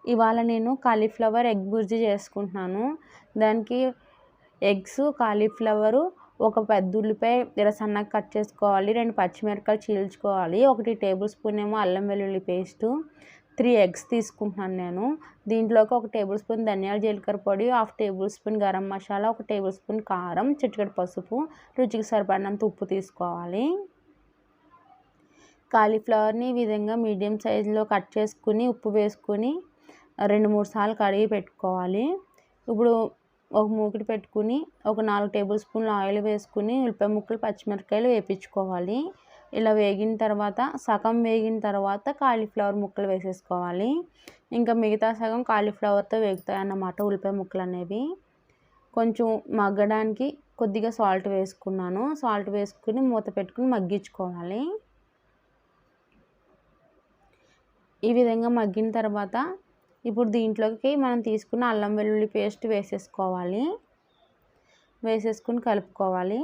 ఇవాళ నేను cauliflower egg bhurji చేసుకుంటున్నాను. దానికి ఎగ్స్, కాలీఫ్లవరు, ఒక పెద్ద ఉల్లిపాయ ఇలా సన్నగా కట్ చేసుకోవాలి, 2 పచ్చిమిరపకాయలు చీల్చుకోవాలి, 1 టేబుల్ స్పూన్ ఏమో అల్లం వెల్లుల్లి పేస్టు, 3 ఎగ్స్ తీసుకుంటున్నాను నేను. దీంట్లోకి 1 టేబుల్ స్పూన్ ధనియాల జీలకర్ర పొడి, 1/2 table spoon garam masala, 1 table spoon కారం, చిటికెడు పసుపు, రుచికి సరిపడినంత ఉప్పు తీసుకోవాలి. కాలీఫ్లవర్ని ఈ విధంగా మీడియం సైజులో కట్ చేసుకుని ఉప్పు వేసుకుని 2-3 సార్లు కడిగి పెట్టుకోవాలి. ఇప్పుడు ఒక మూకుడు పెట్టుకుని ఒక 4 టేబుల్ స్పూన్ల ఆయిల్ వేసుకుని ఉల్లిపాయ ముక్కలు, పచ్చిమిరపకాయలు వేపించుకోవాలి. ఇలా వేగిన తర్వాత సగం వేగిన తర్వాత కాలీఫ్లవర్ ముక్కలు వేసేసుకోవాలి. ఇంకా మిగతా సగం కాలీఫ్లవర్తో వేగుతాయి అన్నమాట ఉల్లిపాయ ముక్కలు అనేవి. కొంచెం మగ్గడానికి కొద్దిగా సాల్ట్ వేసుకున్నాను. సాల్ట్ వేసుకుని మూత పెట్టుకుని మగ్గించుకోవాలి. ఈ విధంగా మగ్గిన తర్వాత ఇప్పుడు దీంట్లోకి మనం తీసుకున్న అల్లం వెల్లుల్లి పేస్ట్ వేసేసుకోవాలి. వేసేసుకుని కలుపుకోవాలి.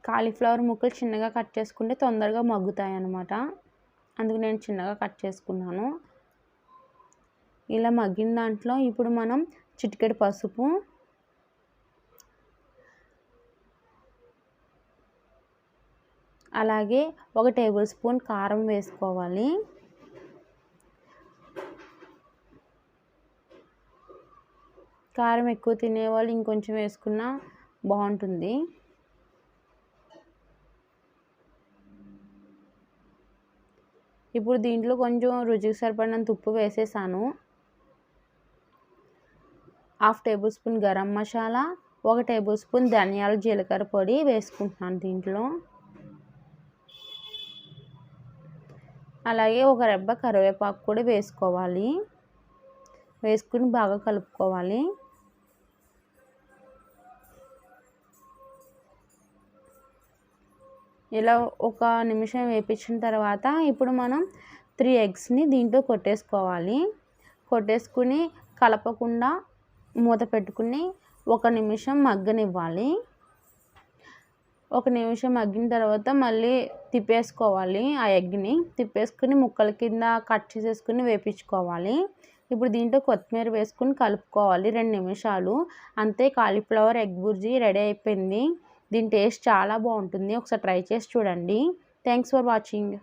కాలీఫ్లవర్ ముక్కలు చిన్నగా కట్ చేసుకుంటే తొందరగా మగ్గుతాయి అన్నమాట. అందుకు నేను చిన్నగా కట్ చేసుకున్నాను. ఇలా మగ్గిన దాంట్లో ఇప్పుడు మనం చిటికెడు పసుపు, అలాగే 1 టేబుల్ స్పూన్ కారం వేసుకోవాలి. కారం ఎక్కువ తినేవాళ్ళు ఇంకొంచెం వేసుకున్నా బాగుంటుంది. ఇప్పుడు దీంట్లో కొంచెం రుచికి సరిపడినంత ఉప్పు వేసేసాను. 1/2 table spoon garam masala, 1 table spoon ధనియాల జీలకర్ర పొడి వేసుకుంటున్నాను దీంట్లో. అలాగే ఒక రెబ్బ కరివేపాకు కూడా వేసుకోవాలి. వేసుకుని బాగా కలుపుకోవాలి. ఇలా ఒక నిమిషం వేపించిన తర్వాత ఇప్పుడు మనం 3 ఎగ్స్ని దీంట్లో కొట్టేసుకోవాలి. కొట్టేసుకుని కలపకుండా మూత పెట్టుకుని 1 నిమిషం మగ్గనివ్వాలి. 1 నిమిషం మగ్గిన తర్వాత మళ్ళీ తిప్పేసుకోవాలి. ఆ ఎగ్ని తిప్పేసుకుని ముక్కల కింద కట్ చేసేసుకుని వేపించుకోవాలి. ఇప్పుడు దీంట్లో కొత్తిమీర వేసుకుని కలుపుకోవాలి 2 నిమిషాలు. అంతే, కాలీఫ్లవర్ ఎగ్ బుర్జీ రెడీ అయిపోయింది. దీని టేస్ట్ చాలా బాగుంటుంది. ఒకసారి ట్రై చేసి చూడండి. Thanks for watching.